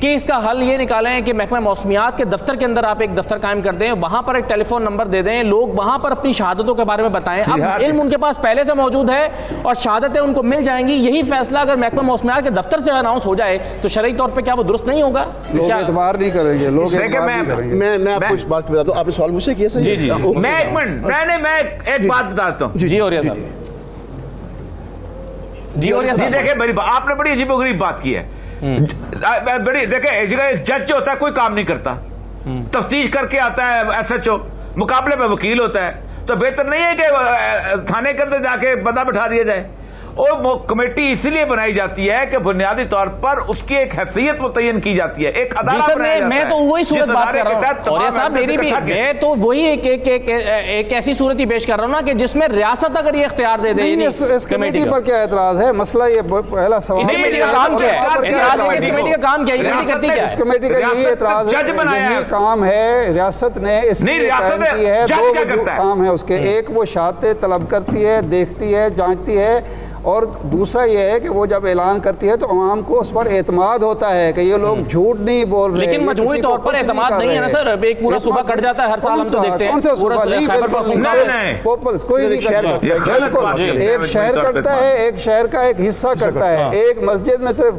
کہ اس کا حل یہ نکالیں کہ محکمہ موسمیات کے دفتر کے اندر آپ ایک دفتر قائم کر دیں، وہاں پر ایک ٹیلی فون نمبر دے دیں، لوگ وہاں پر اپنی شہادتوں کے بارے میں بتائیں۔ اب علم ان کے پاس پہلے سے موجود ہے اور شہادتیں ان کو مل جائیں گی۔ یہی فیصلہ اگر محکمہ موسمیات کے دفتر سے اناؤنس ہو جائے تو شرعی طور پہ کیا وہ درست نہیں ہوگا؟ لوگ اعتبار نہیں کریں گے، لوگ اعتبار نہیں کریں گے۔ میں آپ کو اس بات بتا دوں، آپ نے سوال مجھ سے کیا صحیح؟ جی میں ایک منٹ میں ایک بات بتاتا ہوں۔ جی اور صاحب دیکھیں میری آپ نے بڑی عجیب و غریب بات کی ہے۔ بڑی دیکھیں ایک جگہ ایک جج جو ہوتا ہے کوئی کام نہیں کرتا، تفتیش کر کے آتا ہے ایس ایچ او، مقابلے میں وکیل ہوتا ہے، تو بہتر نہیں ہے کہ تھانے کے اندر جا کے بندہ بٹھا دیا جائے۔ اور کمیٹی اسی لیے بنائی جاتی ہے کہ بنیادی طور پر اس کی ایک حیثیت متعین کی جاتی ہے، ایک ادارہ بنایا جاتا ہے۔ میں تو وہی صورت بات کر رہا ہوں اور صاحب میری بھی میں تو وہی ایک ایسی صورت ہی پیش کر رہا ہوں نا کہ جس میں ریاست اگر یہ اختیار دے دے۔ اس کمیٹی پر کیا اعتراض ہے؟ مسئلہ یہ پہلا سوال ہے، اس کمیٹی کا کام کیا ہے؟ اس کمیٹی کا کام کیا ہے؟ یہ کرتی کیا ہے؟ اس کمیٹی کا یہی اعتراض ہے، یہی کام ہے ریاست نے اس لیے قائم کی ہے۔ دو کام ہے اس کے، ایک وہ شہادتیں طلب کرتی ہے، دیکھتی ہے، جانچتی ہے، اور دوسرا یہ ہے کہ وہ جب اعلان کرتی ہے تو عوام کو اس پر اعتماد ہوتا ہے کہ یہ لوگ جھوٹ نہیں بول رہے. لیکن مجموعی طور پر اعتماد نہیں ہے نا سر, ایک پورا صوبہ کٹ جاتا ہے ہر سال, ہم تو دیکھتے ہیں کوئی نہیں کرتا. بالکل ایک شہر کرتا ہے, ایک شہر کا ایک حصہ کرتا ہے, ایک مسجد میں صرف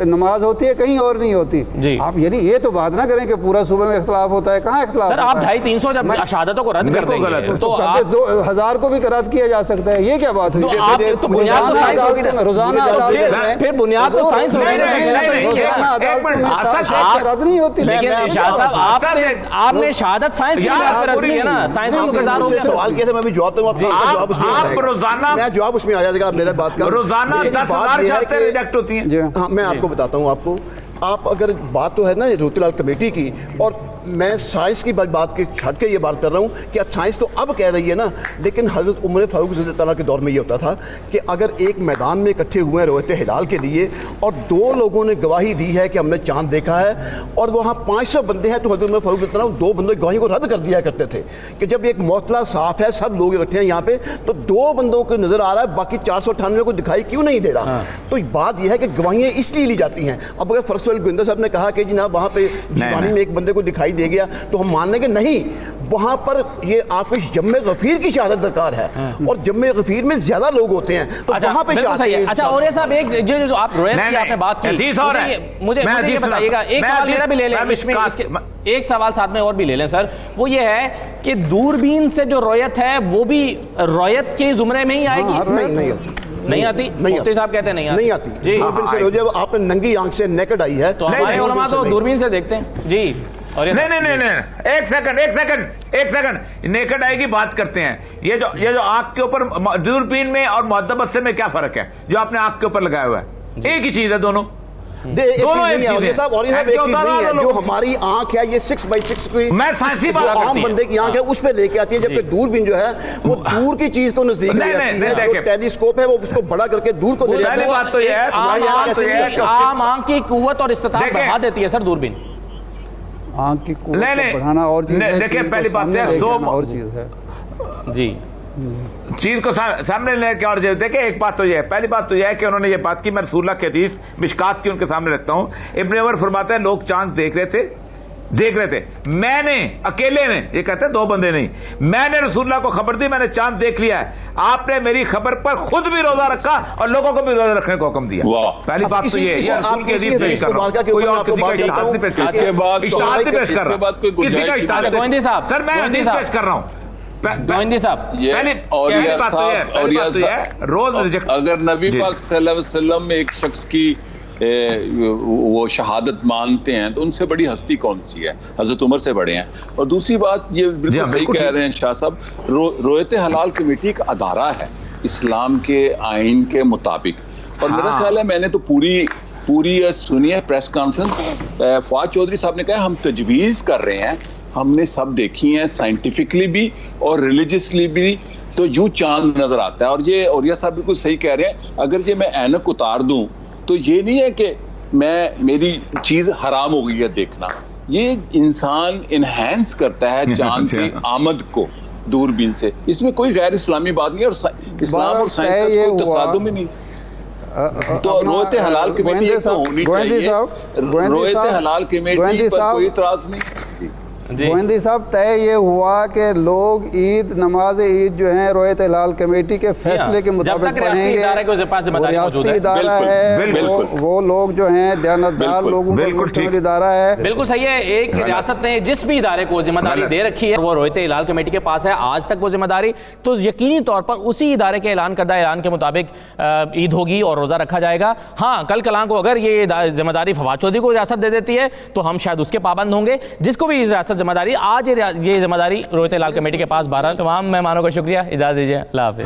نماز ہوتی ہے, کہیں اور نہیں ہوتی. آپ یعنی یہ تو بات نہ کریں کہ پورا صوبے میں اختلاف ہوتا ہے, کہاں اختلاف سر؟ آپ 250-300 جب شہادتوں کو رد کر دیں گے تو 1000 کو بھی رد کیا جا سکتا ہے, یہ کیا بات ہوئی؟ روزانہ عدالت میں پھر بنیاد تو سائنس روزانہ عدالت میں رد نہیں ہوتی. لیکن شاہ صاحب آپ نے شہادت سائنس کی بنیاد پر رد کی ہے نا, سائنس کا کردار ہو گیا. سوال کیا تھا, میں بھی جواب دوں گا. آپ روزانہ, میں جواب اس میں آ جائے گا میرے بات کا. روزانہ 10,000 شہادتیں ریجیکٹ ہوتی ہیں. ہاں میں آپ کو بتاتا ہوں. آپ اگر بات تو ہے نا روتے لال کمیٹی کی, اور میں سائنس کی بات کے چھٹ کے یہ بات کر رہا ہوں کہ سائنس تو اب کہہ رہی ہے نا, لیکن حضرت عمر فاروق رضی اللہ تعالیٰ کے دور میں یہ ہوتا تھا کہ اگر ایک میدان میں اکٹھے ہوئے ہیں رویت ہلال کے لیے اور 2 لوگوں نے گواہی دی ہے کہ ہم نے چاند دیکھا ہے, اور وہاں 500 بندے ہیں, تو حضرت عمر فاروق رضی اللہ تعالیٰ 2 بندوں کی گواہی کو رد کر دیا کرتے تھے کہ جب ایک معطلی صاف ہے, سب لوگ اکٹھے ہیں یہاں پہ, تو 2 بندوں کو نظر آ رہا ہے, باقی 498 کو دکھائی کیوں نہیں دے رہا. تو بات یہ ہے کہ گواہیاں اس لیے لی جاتی ہیں. اب اگر فرسٹ گوئندہ صاحب نے کہا کہ جناب وہاں پہ جیوانی میں ایک بندے کو دکھائی دے گیا, تو ہم مان لیں کہ نہیں, وہاں پر یہ آپ کو جم غفیر کی شہادت درکار ہے, اور جم غفیر میں زیادہ لوگ ہوتے ہیں, تو وہاں پہ شہادت. اچھا اور یہ صاحب ایک جو آپ رویت کی آپ نے بات کی, مجھے یہ بتائیے گا, ایک سوال میرا بھی لے لیں, ایک سوال ساتھ میں اور بھی لے لیں سر. وہ یہ ہے کہ دوربین سے جو رویت ہے وہ بھی رویت کے زمرے میں ہی آئے گی؟ نہیں آتی. مفتی صاحب کہتے ہیں نہیں آتی. جی دوربین سے جو آپ نے ننگی آنکھ سے نیکڈ آئی ہے, تو ہمارے علماء تو دوربین سے دیکھتے ہیں. جی نہیں, ایک سیکنڈ, نیکڈ آئی کی بات کرتے ہیں. یہ جو آنکھ کے اوپر دوربین میں اور مؤدب بصر میں کیا فرق ہے جو آپ نے آنکھ کے اوپر لگایا ہوا ہے؟ ایک ہی چیز ہے دونوں. جو ہماری آنکھ ہے یہ 6x6 کی عام بندے کی آنکھ ہے, اس پہ لے کے آتی ہے, جبکہ دوربین جو ہے وہ دور کی چیز کو نزدیک لے جاتی ہے. جو ٹیلیسکوپ ہے وہ اس کو بڑا کر کے دور کو لے جاتا ہے. بات تو یہ ہے عام آنکھ کی قوت اور استطاعت بڑھا دیتی ہے سر دوربین. آنکھ کی قوت بڑھانا اور چیز ہے, دیکھیں پہلی بات ہے اور چیز ہے. جی چیز کو سامنے لے کے, اور دیکھیں ایک بات تو یہ ہے, پہلی بات تو یہ ہے کہ انہوں نے یہ بات کی, میں رسول اللہ کے حدیث مشکات کی ان کے سامنے رکھتا ہوں. ابن عمر فرماتے ہیں لوگ چاند دیکھ رہے تھے, میں نے اکیلے نے, یہ کہتے ہیں 2 بندے نہیں, میں نے رسول اللہ کو خبر دی, میں نے چاند دیکھ لیا ہے. آپ نے میری خبر پر خود بھی روزہ رکھا اور لوگوں کو بھی روزہ رکھنے کو حکم دیا. پہلی بات تو یہ ہے, کوئی اور کسی کا اشتہار نہیں پیش کر رہا, کسی کا اشتہار گوئندی صاحب, سر میں حدیث پیش کر رہا ہوں. گوئندی صاحب اگر نبی پاک صلی اللہ علیہ وسلم میں ایک شخص کی وہ شہادت مانتے ہیں تو ان سے بڑی ہستی کون سی ہے؟ حضرت عمر سے بڑے ہیں. اور دوسری بات یہ بالکل صحیح کہہ رہے ہیں شاہ صاحب, رویت حلال کمیٹی ایک ادارہ ہے اسلام کے آئین کے مطابق, اور میرا خیال ہے میں نے تو پوری سنی ہے پریس کانفرنس. فواد چودھری صاحب نے کہا ہم تجویز کر رہے ہیں, ہم نے سب دیکھی ہیں سائنٹیفکلی بھی اور ریلیجسلی بھی, تو یوں چاند نظر آتا ہے. اور یہ اوریہ صاحب بالکل صحیح کہہ رہے ہیں, اگر یہ میں اینک اتار دوں تو یہ نہیں ہے کہ میری چیز حرام ہو گئی ہے دیکھنا, یہ انسان انہینس کرتا ہے چاند کی آمد کو دوربین سے. اس میں کوئی غیر اسلامی بات نہیں, اور اسلام اور سائنس کا کوئی تصادم ہی نہیں. تو رویت حلال کمیٹی تو ہونی چاہیے, رویت حلال کمیٹی پر کوئی اعتراض نہیں. گوئندی صاحب طے یہ ہوا کہ لوگ عید نماز عید جو ہیں رویت ہلال کمیٹی کے فیصلے کے مطابق پڑھیں گے. ریاستی ادارہ ہے, وہ لوگ جو ہیں دیانتدار لوگوں کا مشتمل ادارہ ہے. بالکل صحیح ہے. ایک ریاست نے جس بھی ادارے کو ذمہ داری دے رکھی ہے وہ رویت ہلال کمیٹی کے پاس ہے آج تک وہ ذمہ داری, تو یقینی طور پر اسی ادارے کے اعلان کردہ اعلان کے مطابق عید ہوگی اور روزہ رکھا جائے گا. ہاں کل کلاں کو اگر یہ ذمہ داری فواد چودھری کو ریاست دے دیتی ہے تو ہم شاید اس کے پابند ہوں گے. جس کو بھی ریاست ذمہ داری, آج یہ ذمہ داری رویت ہلال کمیٹی کے پاس 12. تمام مہمانوں کا شکریہ, اجازت دیجیے, اللہ حافظ.